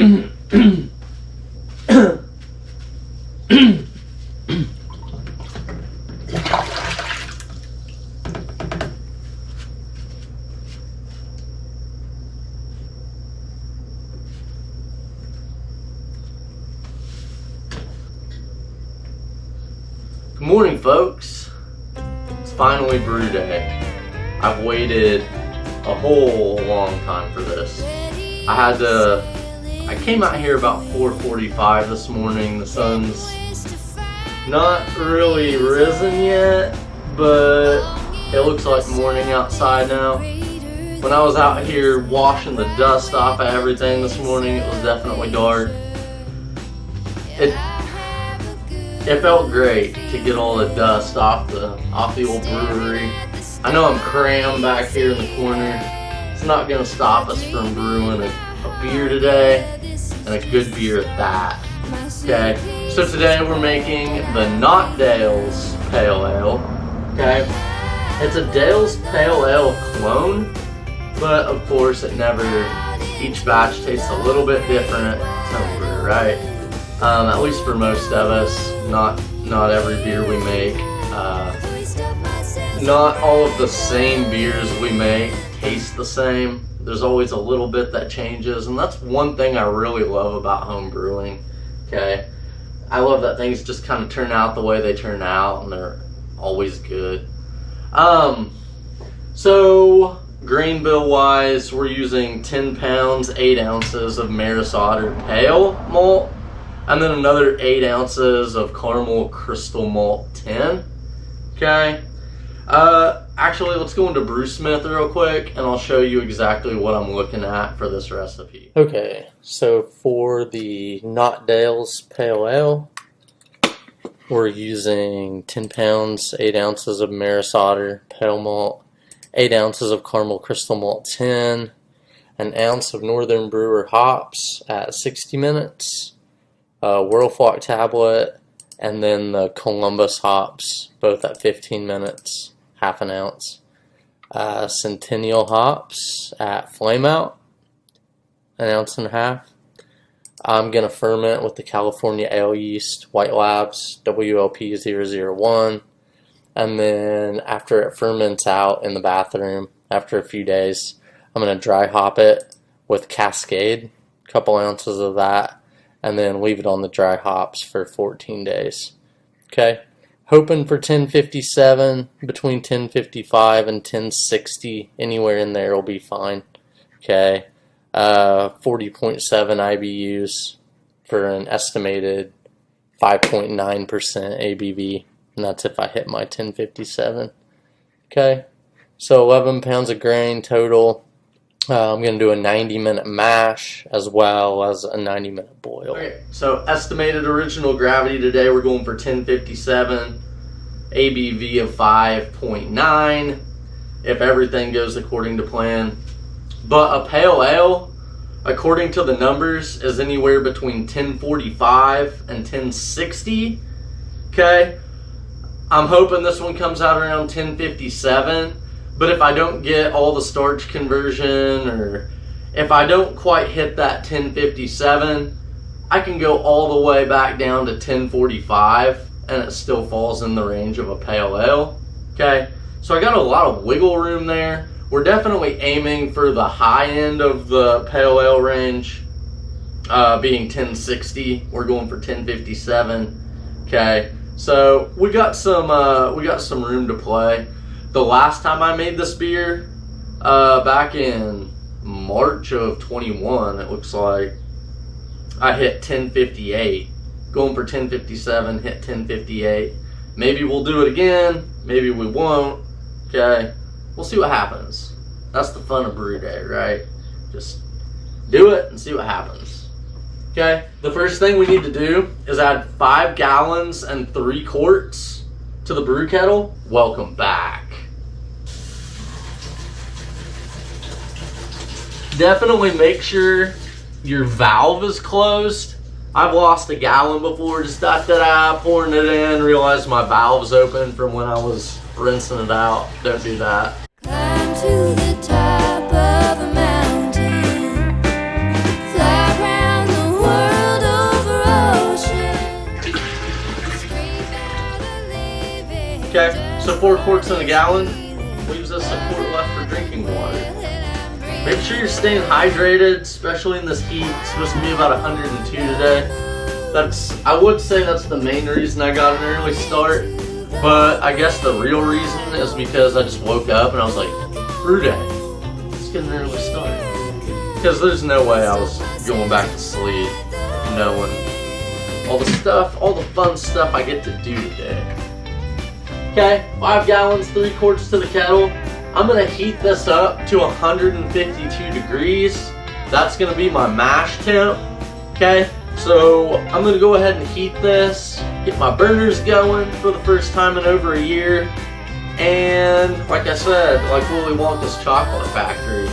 Good morning, folks. It's finally brew day. I've waited a whole long time for this. I came out here about 4:45 this morning. The sun's not really risen yet, but it looks like morning outside now. When I was out here washing the dust off of everything this morning, it was definitely dark. It felt great to get all the dust off the old brewery. I know I'm crammed back here in the corner. It's not gonna stop us from brewing a beer today, and a good beer at that. Okay, so today we're making the Not Dale's Pale Ale. Okay, it's a Dale's Pale Ale clone, but of course each batch tastes a little bit different. It's homebrew, right? At least for most of us. Not every beer we make. Not all of the same beers we make taste the same. There's always a little bit that changes, and that's one thing I really love about home brewing. Okay, I love that things just kind of turn out the way they turn out, and they're always good. So grain bill wise, we're using 10 pounds, 8 ounces of Maris Otter pale malt, and then another 8 ounces of caramel crystal malt 10. Okay. Actually, let's go into Brewcephas real quick, and I'll show you exactly what I'm looking at for this recipe. Okay, so for the Not Dale's Pale Ale, we're using 10 pounds, 8 ounces of Maris Otter pale malt, 8 ounces of caramel crystal malt 10, an ounce of Northern Brewer hops at 60 minutes, Whirlflock tablet, and then the Columbus hops, both at 15 minutes, half an ounce. Centennial hops at flame out, an ounce and a half. I'm going to ferment with the California Ale yeast, White Labs, WLP001. And then after it ferments out in the bathroom, after a few days, I'm going to dry hop it with Cascade, a couple ounces of that, and then leave it on the dry hops for 14 days. Okay, hoping for 1057, between 1055 and 1060, anywhere in there will be fine. Okay, 40.7 IBUs for an estimated 5.9% ABV, and that's if I hit my 1057. Okay, so 11 pounds of grain total. I'm going to do a 90-minute mash as well as a 90-minute boil. Okay, so estimated original gravity today, we're going for 1057, ABV of 5.9, if everything goes according to plan. But a pale ale, according to the numbers, is anywhere between 1045 and 1060. Okay, I'm hoping this one comes out around 1057. But if I don't get all the starch conversion, or if I don't quite hit that 1057, I can go all the way back down to 1045, and it still falls in the range of a pale ale. Okay, so I got a lot of wiggle room there. We're definitely aiming for the high end of the pale ale range, being 1060. We're going for 1057. Okay, so we got some room to play. The last time I made this beer, back in March of 21, it looks like, I hit 1058. Going for 1057, hit 1058. Maybe we'll do it again, maybe we won't. Okay, we'll see what happens. That's the fun of brew day, right? Just do it and see what happens. Okay, the first thing we need to do is add 5 gallons and 3 quarts to the brew kettle. Welcome back. Definitely make sure your valve is closed. I've lost a gallon before, just pouring it in, realized my valve's open from when I was rinsing it out. Don't do that. Climb to the top of a mountain, fly around the Okay, so 4 quarts in a gallon leaves us a quart left for drinking water. Make sure you're staying hydrated, especially in this heat. It's supposed to be about 102 today. I would say that's the main reason I got an early start, but I guess the real reason is because I just woke up and I was like, brew day, let's get an early start. Because there's no way I was going back to sleep knowing all the fun stuff I get to do today. Okay, 5 gallons, 3 quarts to the kettle. I'm gonna heat this up to 152 degrees. That's gonna be my mash temp. Okay, so I'm gonna go ahead and heat this, get my burners going for the first time in over a year. And like I said, like Willy Wonka's chocolate factory,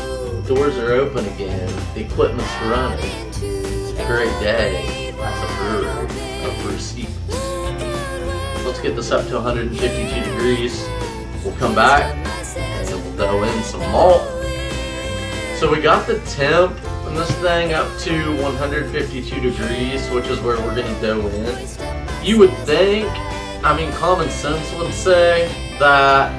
doors are open again, the equipment's running. It's a great day at the brewery of Brewcephas. Let's get this up to 152 degrees. We'll come back and we'll throw in some malt. So we got the temp on this thing up to 152 degrees, which is where we're gonna dough in. You would think, I mean, common sense would say that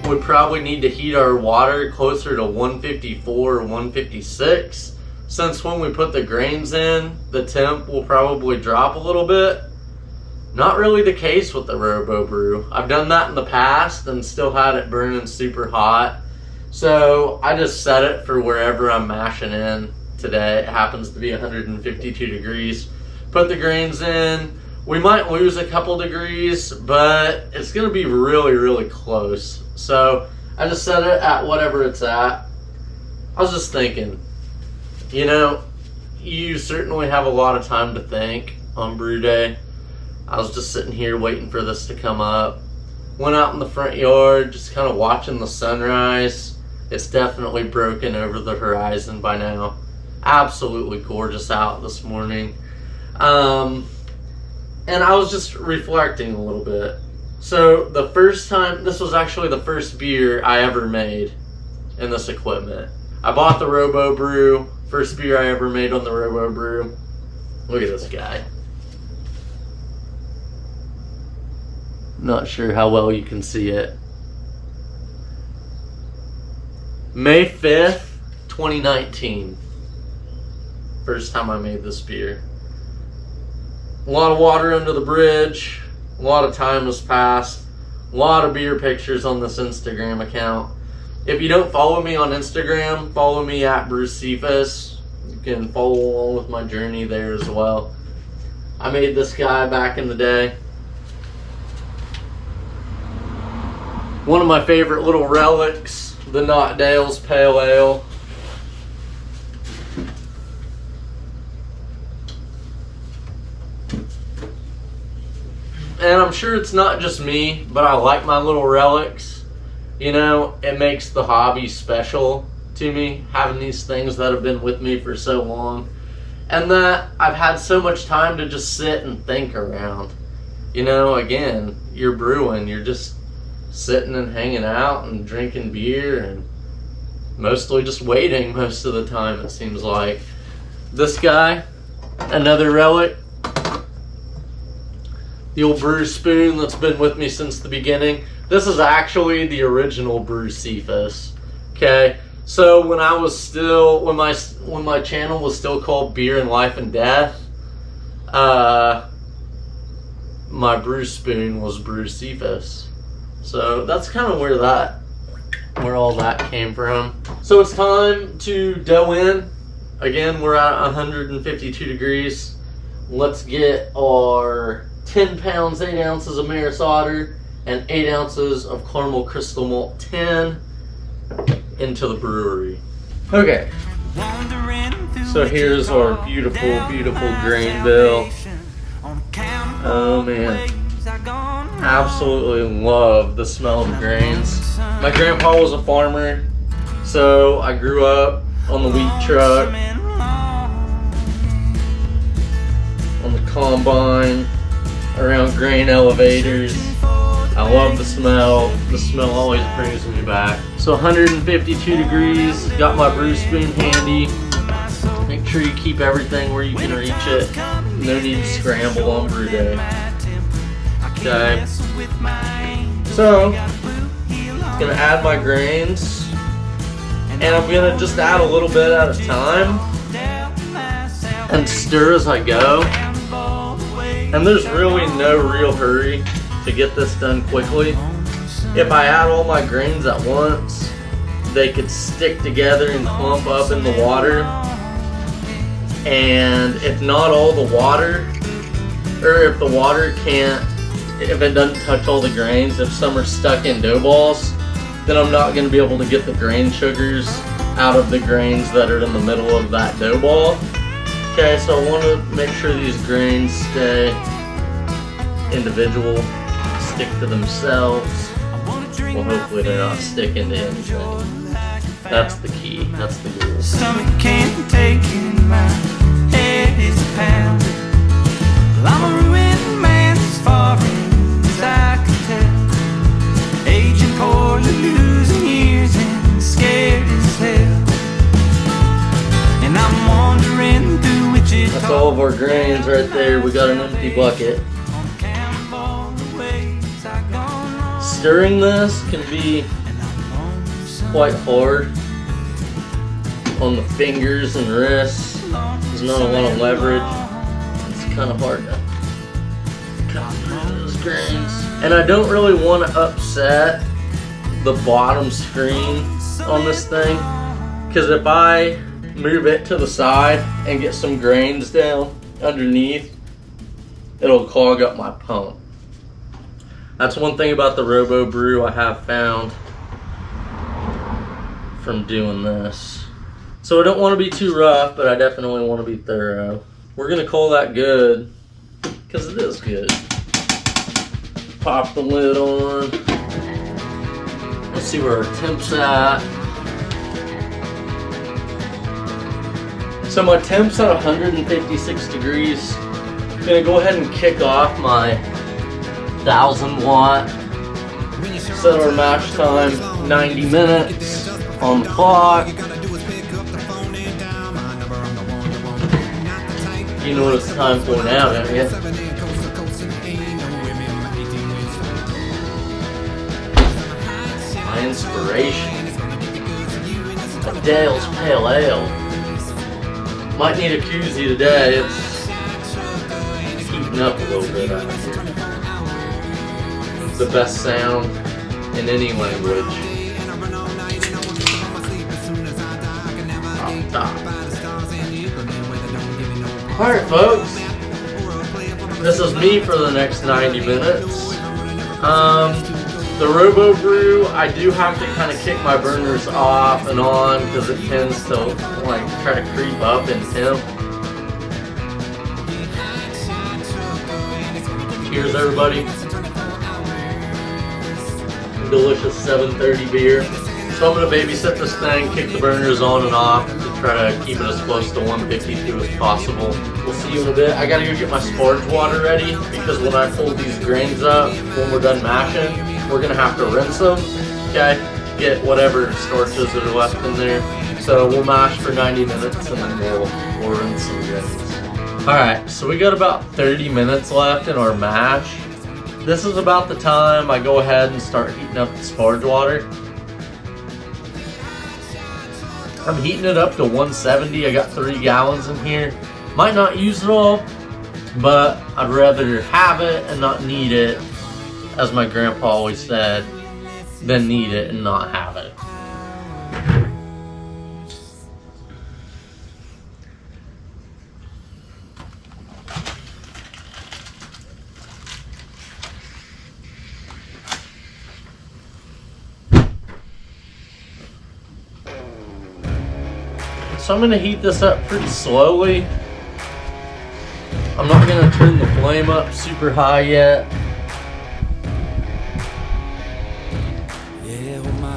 we probably need to heat our water closer to 154 or 156, since when we put the grains in, the temp will probably drop a little bit. Not really the case with the Robo Brew. I've done that in the past and still had it burning super hot. So I just set it for wherever I'm mashing in today. It happens to be 152 degrees. Put the grains in. We might lose a couple degrees, but it's gonna be really, really close. So I just set it at whatever it's at. I was just thinking, you know, you certainly have a lot of time to think on brew day. I was just sitting here waiting for this to come up. Went out in the front yard, just kind of watching the sunrise. It's definitely broken over the horizon by now. Absolutely gorgeous out this morning. And I was just reflecting a little bit. So the first time, this was actually the first beer I ever made in this equipment. I bought the Robo Brew, first beer I ever made on the Robo Brew. Look at this guy. Not sure how well you can see it. May 5th, 2019. First time I made this beer. A lot of water under the bridge. A lot of time has passed. A lot of beer pictures on this Instagram account. If you don't follow me on Instagram, follow me at Brewcephas. You can follow along with my journey there as well. I made this guy back in the day. One of my favorite little relics, the Not Dale's Pale Ale. And I'm sure it's not just me, but I like my little relics. You know, it makes the hobby special to me, having these things that have been with me for so long. And that I've had so much time to just sit and think around. You know, again, you're brewing, you're just sitting and hanging out and drinking beer and mostly just waiting most of the time, it seems like. This guy, another relic. The old brew spoon that's been with me since the beginning. This is actually the original Brewcephas. Okay, so when I was still, when my channel was still called Beer and Life and Death, my brew spoon was Brewcephas. So that's kind of where all that came from. So it's time to dough in. Again, we're at 152 degrees. Let's get our 10 pounds, 8 ounces of Maris Otter and 8 ounces of caramel crystal malt 10 into the brewery. Okay, so here's our beautiful, beautiful grain bill. Oh man, absolutely love the smell of grains. My grandpa was a farmer, so I grew up on the wheat truck, on the combine, around grain elevators. I love the smell. The smell always brings me back. So 152 degrees, got my brew spoon handy. Make sure you keep everything where you can reach it. No need to scramble on brew day. Okay. So, I'm gonna add my grains, and I'm gonna just add a little bit at a time and stir as I go. And there's really no real hurry to get this done quickly. If I add all my grains at once, they could stick together and clump up in the water. And if not all the water, or if the water if it doesn't touch all the grains, if some are stuck in dough balls, then I'm not going to be able to get the grain sugars out of the grains that are in the middle of that dough ball. Okay, so I want to make sure these grains stay individual, stick to themselves. Well, hopefully they're not sticking to anything. That's the key, that's the goal. Stomach can't take it, my head is pounding. I'm a ruined man as far as I can tell. Aging poorly, losing years and scared as hell. And I'm wandering through Wichita. That's all of our grains right there. We got an empty bucket. Stirring this can be quite hard on the fingers and wrists. There's not a lot of leverage. It's kind of hard to cut through those grains. And I don't really want to upset the bottom screen on this thing, because if I move it to the side and get some grains down underneath, it'll clog up my pump. That's one thing about the Robo Brew I have found from doing this. So I don't want to be too rough, but I definitely want to be thorough. We're gonna call that good, because it is good. Pop the lid on. Let's see where our temp's at. So my temp's at 156 degrees. I'm gonna go ahead and kick off my 1000 watt. Set our mash time 90 minutes on the clock. You know what it's time for now, don't you? My inspiration. A Dale's Pale Ale. Might need a koozie today. It's heating up a little bit out here. The best sound in any language. Up top. Alright folks, this is me for the next 90 minutes. The Robo Brew, I do have to kind of kick my burners off and on because it tends to like try to creep up in temp. Cheers everybody. Delicious 7:30 beer. So I'm going to babysit this thing, kick the burners on and off to try to keep it as close to 152 as possible. We'll see you in a bit. I got to go get my sparge water ready because when I pull these grains up, when we're done mashing, we're going to have to rinse them, okay? Get whatever starches that are left in there. So we'll mash for 90 minutes and then we'll rinse some grains. Alright, so we got about 30 minutes left in our mash. This is about the time I go ahead and start heating up the sparge water. I'm heating it up to 170. I got 3 gallons in here. Might not use it all, but I'd rather have it and not need it, as my grandpa always said, than need it and not have it. So I'm going to heat this up pretty slowly. I'm not going to turn the flame up super high yet,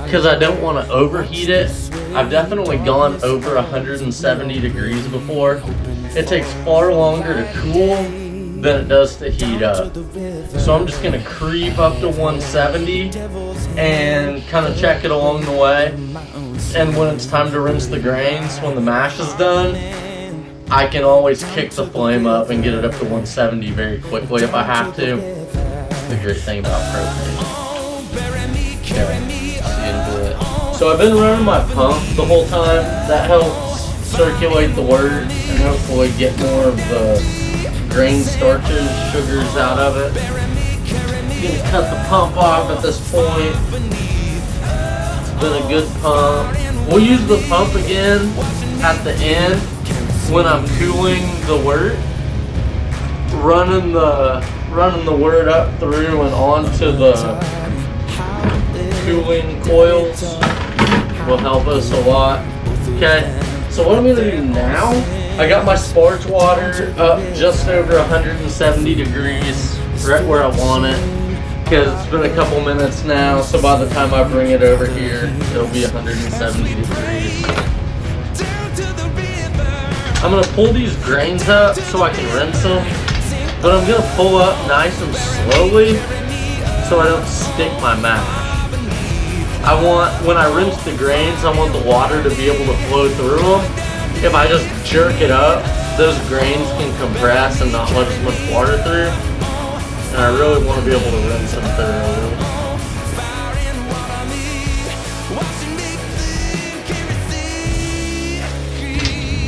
because I don't want to overheat it. I've definitely gone over 170 degrees before. It takes far longer to cool than it does to heat up. So I'm just going to creep up to 170 and kind of check it along the way. And when it's time to rinse the grains, when the mash is done, I can always kick the flame up and get it up to 170 very quickly if I have to. That's the great thing about propane. So I've been running my pump the whole time. That helps circulate the wort and hopefully get more of the grain starches, sugars out of it. I'm gonna cut the pump off at this point. It's been a good pump. We'll use the pump again at the end when I'm cooling the wort. Running the wort up through and onto the cooling coils will help us a lot. Okay, so what I'm gonna do now, I got my sparge water up just over 170 degrees, right where I want it, because it's been a couple minutes now, so by the time I bring it over here, it'll be 170 degrees. I'm gonna pull these grains up so I can rinse them, but I'm gonna pull up nice and slowly so I don't stick my mash. When I rinse the grains, I want the water to be able to flow through them. If I just jerk it up, those grains can compress and not let as much water through. And I really want to be able to rinse them thoroughly.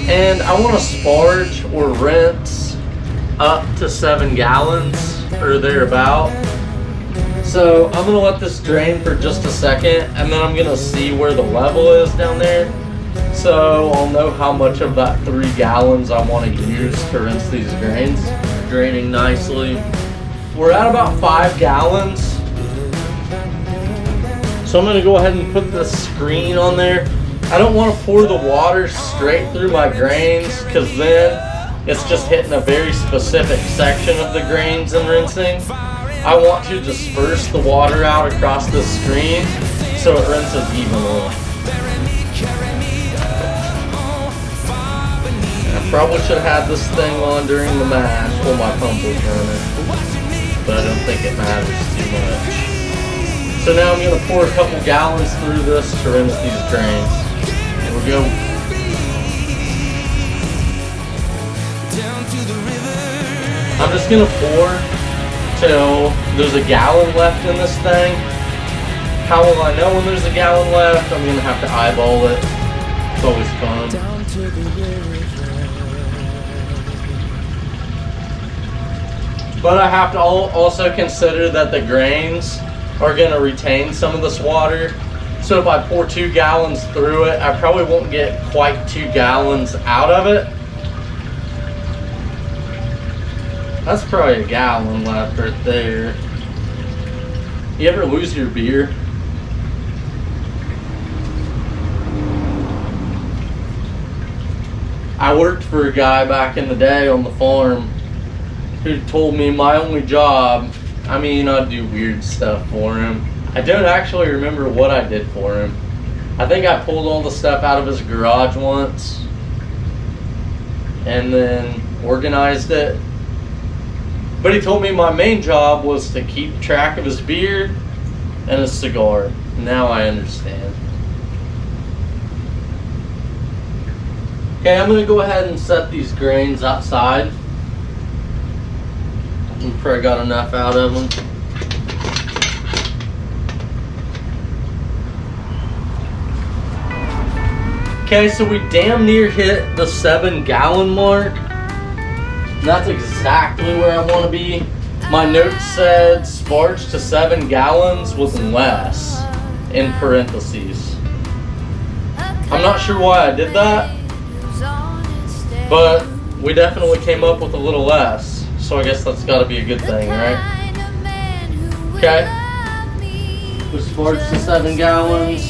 And I want to sparge or rinse up to 7 gallons or thereabout. So I'm going to let this drain for just a second, and then I'm going to see where the level is down there. So I'll know how much of that 3 gallons I want to use to rinse these grains. Draining nicely. We're at about 5 gallons. So I'm going to go ahead and put the screen on there. I don't want to pour the water straight through my grains, because then it's just hitting a very specific section of the grains and rinsing. I want to disperse the water out across the screen so it rinses evenly. I probably should have had this thing on during the mash while my pump was running, but I don't think it matters too much. So now I'm going to pour a couple gallons through this to rinse these grains. Here we go. I'm just going to pour till there's a gallon left in this thing. How will I know when there's a gallon left? I'm going to have to eyeball it. It's always fun. But I have to also consider that the grains are going to retain some of this water. So if I pour 2 gallons through it, I probably won't get quite 2 gallons out of it. That's probably a gallon left right there. You ever lose your beer? I worked for a guy back in the day on the farm who told me my only job, I'd do weird stuff for him. I don't actually remember what I did for him. I think I pulled all the stuff out of his garage once and then organized it. But he told me my main job was to keep track of his beer and his cigar. Now I understand. Okay, I'm going to go ahead and set these grains outside. I'm probably got enough out of them. Okay, so we damn near hit the 7 gallon mark. And that's exactly where I want to be. My notes said sparge to 7 gallons with less in parentheses. I'm not sure why I did that, but we definitely came up with a little less. So I guess that's got to be a good thing, right? Okay. We sparged to 7 gallons.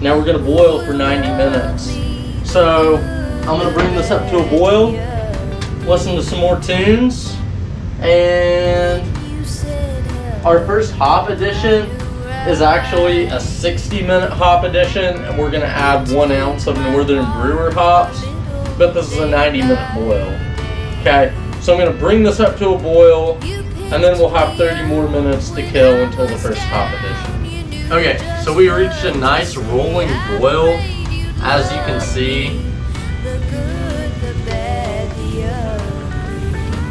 Now we're going to boil for 90 minutes. So I'm going to bring this up to a boil. Listen to some more tunes, and our first hop addition is actually a 60-minute hop addition, and we're going to add 1 ounce of Northern Brewer hops, but this is a 90-minute boil. Okay, so I'm going to bring this up to a boil, and then we'll have 30 more minutes to kill until the first hop addition. Okay, so we reached a nice rolling boil, as you can see.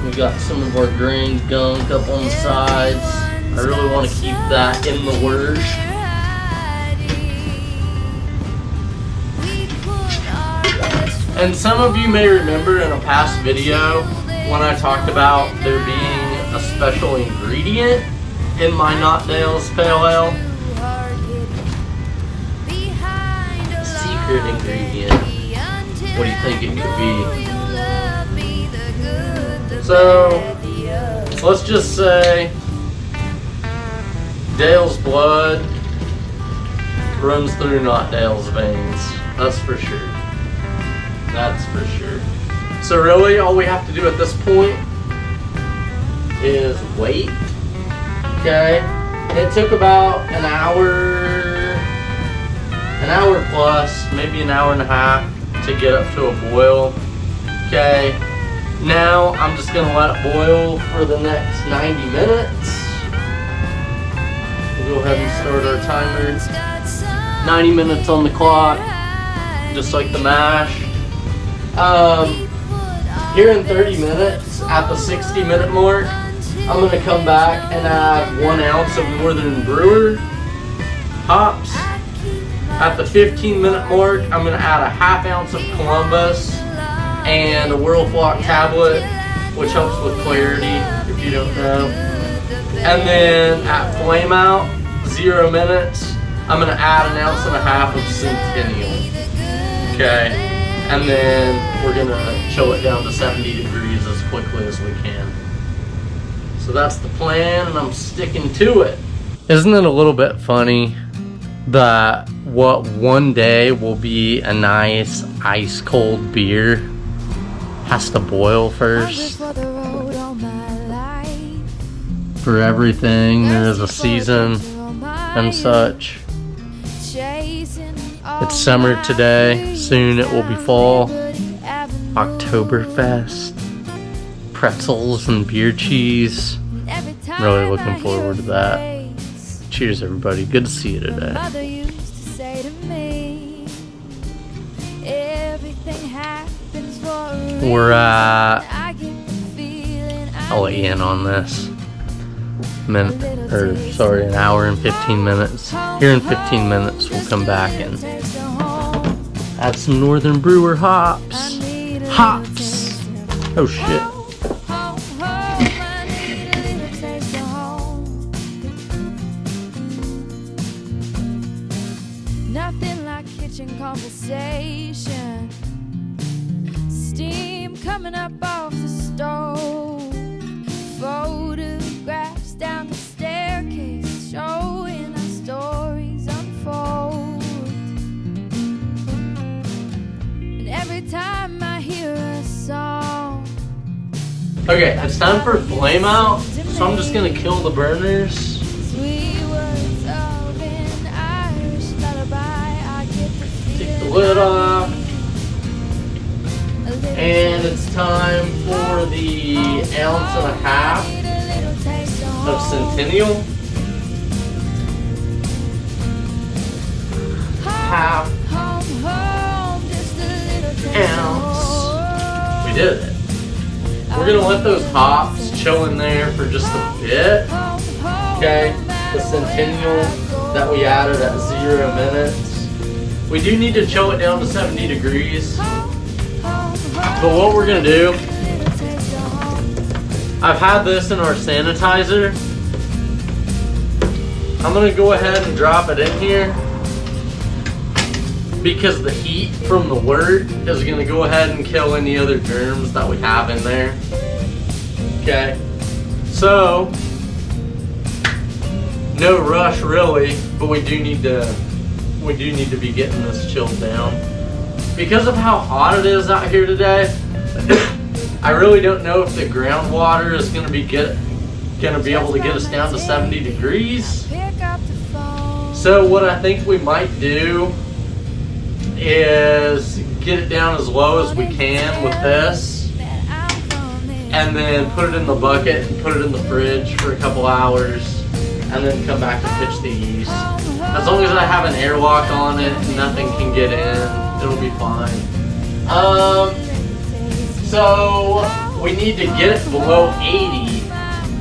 We got some of our grains gunk up on the sides. I really want to keep that in the wort. And some of you may remember in a past video when I talked about there being a special ingredient in my Not Dale's Pale Ale. Secret ingredient. What do you think it could be? So, let's just say Dale's blood runs through Not Dale's veins. That's for sure. That's for sure. So really, all we have to do at this point is wait. Okay? It took about an hour plus, maybe an hour and a half to get up to a boil. Okay? Now I'm just gonna let it boil for the next 90 minutes. We'll go ahead and start our timer. 90 minutes on the clock, just like the mash. Here in 30 minutes, at the 60-minute mark, I'm gonna come back and add 1 ounce of Northern Brewer hops. At the 15-minute mark, I'm gonna add a ½ ounce of Columbus and a Whirlflock tablet, which helps with clarity, if you don't know. And then at flame out, 0 minutes, I'm gonna add 1.5 ounces of Centennial. Okay, and then we're gonna chill it down to 70 degrees as quickly as we can. So that's the plan, and I'm sticking to it. Isn't it a little bit funny that what one day will be a nice ice cold beer has to boil first? For everything, there is a season and such. It's summer today, soon it will be fall. Oktoberfest, pretzels and beer cheese. I'm really looking forward to that. Cheers everybody, good to see you today. We're at, I'll let you in on this. An hour and 15 minutes. Here in 15 minutes we'll come back and add some Northern Brewer hops. Hops! Oh shit. Nothing like kitchen conversation. Steam coming up off the stove. Photographs down the staircase showing our stories unfold. And every time I hear a song. Okay, it's time for flame out, so I'm just gonna kill the burners. Take the lid off. And it's time for the 1.5 ounces of Centennial. ½ ounce. We did it. We're gonna let those hops chill in there for just a bit. Okay, the Centennial that we added at 0 minutes. We do need to chill it down to 70 degrees. But what we're gonna do, I've had this in our sanitizer. I'm gonna go ahead and drop it in here because the heat from the wort is gonna go ahead and kill any other germs that we have in there. Okay, so no rush really, but we do need to be getting this chilled down. Because of how hot it is out here today, I really don't know if the groundwater is going to be able to get us down to 70 degrees. So what I think we might do is get it down as low as we can with this, and then put it in the bucket and put it in the fridge for a couple hours, and then come back and pitch the yeast. As long as I have an airlock on it, nothing can get in. It'll be fine. So we need to get it below 80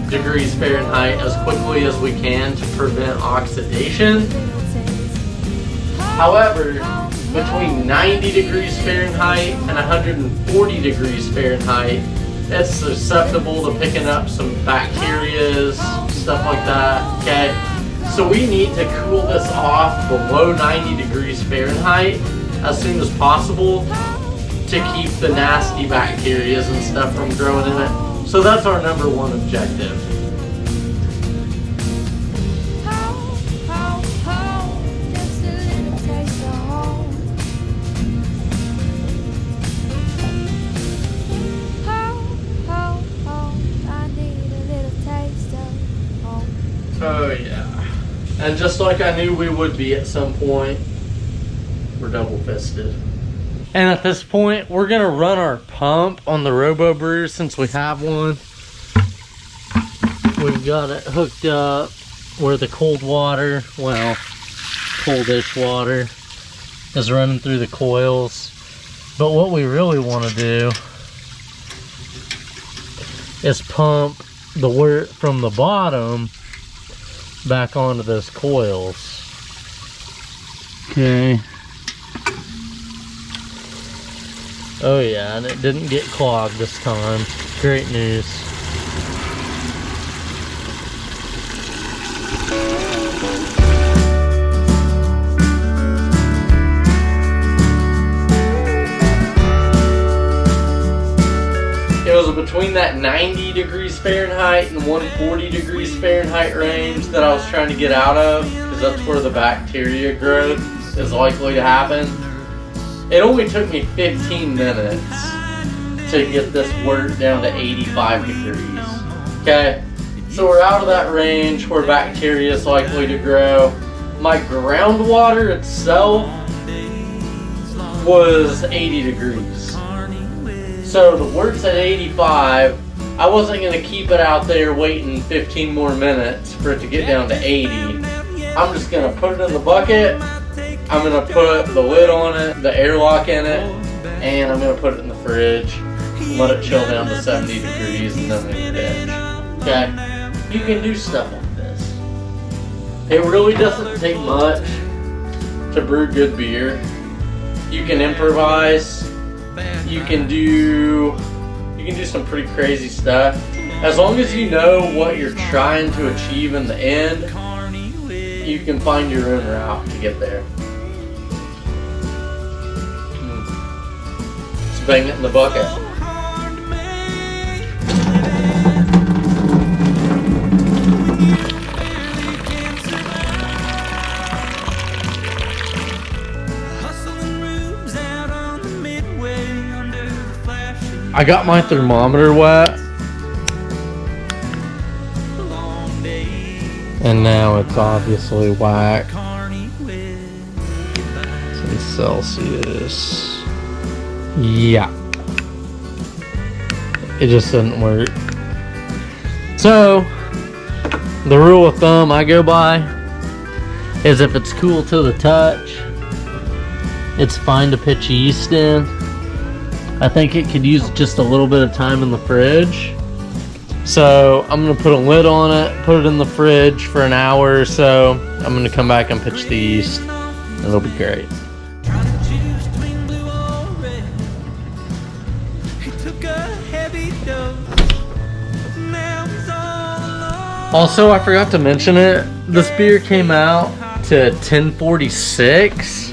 degrees Fahrenheit as quickly as we can to prevent oxidation. However, between 90 degrees Fahrenheit and 140 degrees Fahrenheit, it's susceptible to picking up some bacteria, stuff like that, okay? So we need to cool this off below 90 degrees Fahrenheit as soon as possible to keep the nasty bacteria and stuff from growing in it. So that's our number one objective. Just a little taste of home. I need a little taste of home. Oh yeah. And just like I knew we would be at some point, we're double-fisted. And at this point, we're gonna run our pump on the Robo Brew since we have one. We've got it hooked up where the cold water, well, coldish water, is running through the coils. But what we really want to do is pump the wort from the bottom back onto those coils. Okay. Oh yeah, and it didn't get clogged this time. Great news. It was between that 90 degrees Fahrenheit and 140 degrees Fahrenheit range that I was trying to get out of, because that's where the bacteria growth is likely to happen. It only took me 15 minutes to get this wort down to 85 degrees. Okay, so we're out of that range where bacteria is likely to grow. My groundwater itself was 80 degrees. So the wort's at 85. I wasn't going to keep it out there waiting 15 more minutes for it to get down to 80. I'm just going to put it in the bucket. I'm going to put the lid on it, the airlock in it, and I'm going to put it in the fridge. Let it chill down to 70 degrees and then in the ditch. Okay? You can do stuff like this. It really doesn't take much to brew good beer. You can improvise. You can do some pretty crazy stuff. As long as you know what you're trying to achieve in the end, you can find your own route to get there. Just bang it in the bucket. I got my thermometer wet, and now it's obviously whack. It's in Celsius. Yeah, it just didn't work. So the rule of thumb I go by is if it's cool to the touch, it's fine to pitch yeast in. I think it could use just a little bit of time in the fridge. So I'm gonna put a lid on it, put it in the fridge for an hour or so. I'm gonna come back and pitch the yeast. It'll be great. Also, I forgot to mention it. This beer came out to 1046.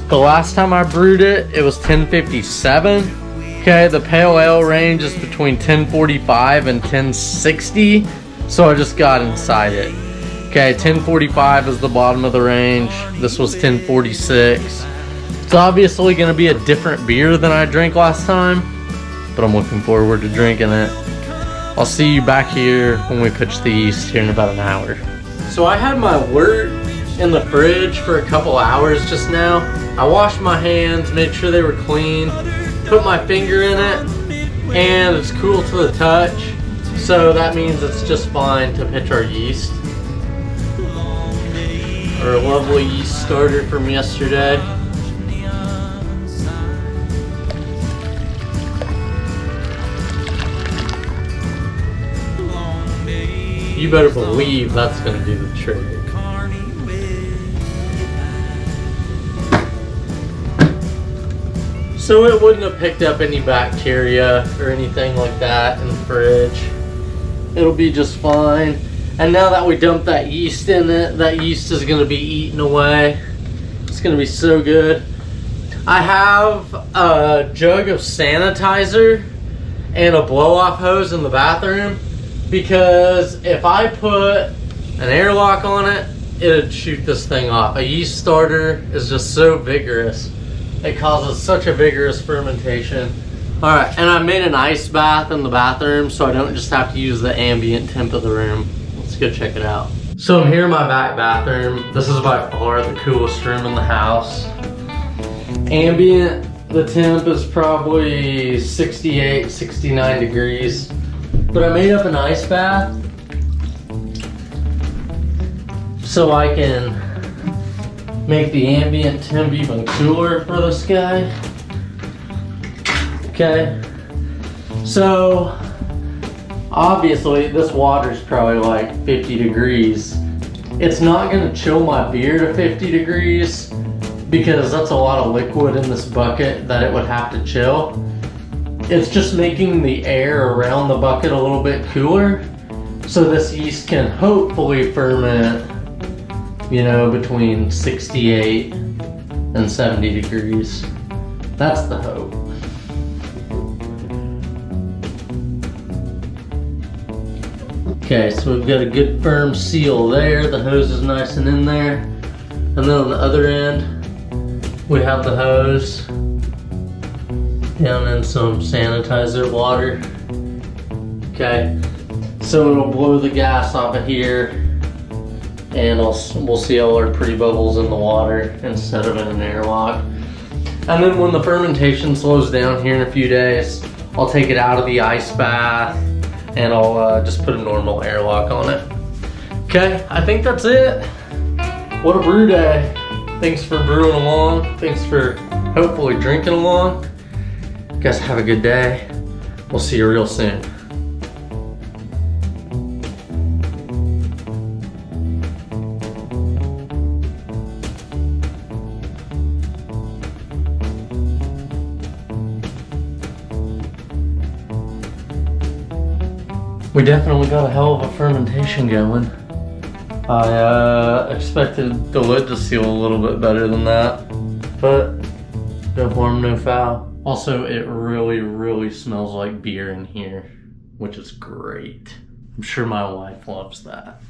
The last time I brewed it, it was 1057. Okay, the pale ale range is between 1045 and 1060. So I just got inside it. Okay, 1045 is the bottom of the range. This was 1046. It's obviously going to be a different beer than I drank last time, but I'm looking forward to drinking it. I'll see you back here when we pitch the yeast here in about an hour. So I had my wort in the fridge for a couple hours just now. I washed my hands, made sure they were clean, put my finger in it, and it's cool to the touch. So that means it's just fine to pitch our yeast. Our lovely yeast starter from yesterday. You better believe that's going to do the trick. So it wouldn't have picked up any bacteria or anything like that in the fridge. It'll be just fine. And now that we dumped that yeast in it, that yeast is gonna be eaten away. It's gonna be so good. I have a jug of sanitizer and a blow-off hose in the bathroom because if I put an airlock on it, it'd shoot this thing off. A yeast starter is just so vigorous. It causes such a vigorous fermentation. All right, and I made an ice bath in the bathroom so I don't just have to use the ambient temp of the room. Let's go check it out. So I'm here in my back bathroom. This is by far the coolest room in the house. Ambient, the temp is probably 68, 69 degrees. But I made up an ice bath so I can make the ambient temp even cooler for this guy. Okay, so obviously this water's probably like 50 degrees. It's not gonna chill my beer to 50 degrees because that's a lot of liquid in this bucket that it would have to chill. It's just making the air around the bucket a little bit cooler so this yeast can hopefully ferment, you know, between 68 and 70 degrees. That's the hope. Okay, so we've got a good firm seal there. The hose is nice and in there. And then on the other end, we have the hose down in some sanitizer water. Okay, so it'll blow the gas off of here and we'll see all our pretty bubbles in the water instead of in an airlock. And then when the fermentation slows down here in a few days, I'll take it out of the ice bath and I'll just put a normal airlock on it. Okay, I think that's it. What a brew day. Thanks for brewing along. Thanks for hopefully drinking along. You guys have a good day. We'll see you real soon. We definitely got a hell of a fermentation going. I expected the lid to seal a little bit better than that, but no harm, no foul. Also, it really, really smells like beer in here, which is great. I'm sure my wife loves that.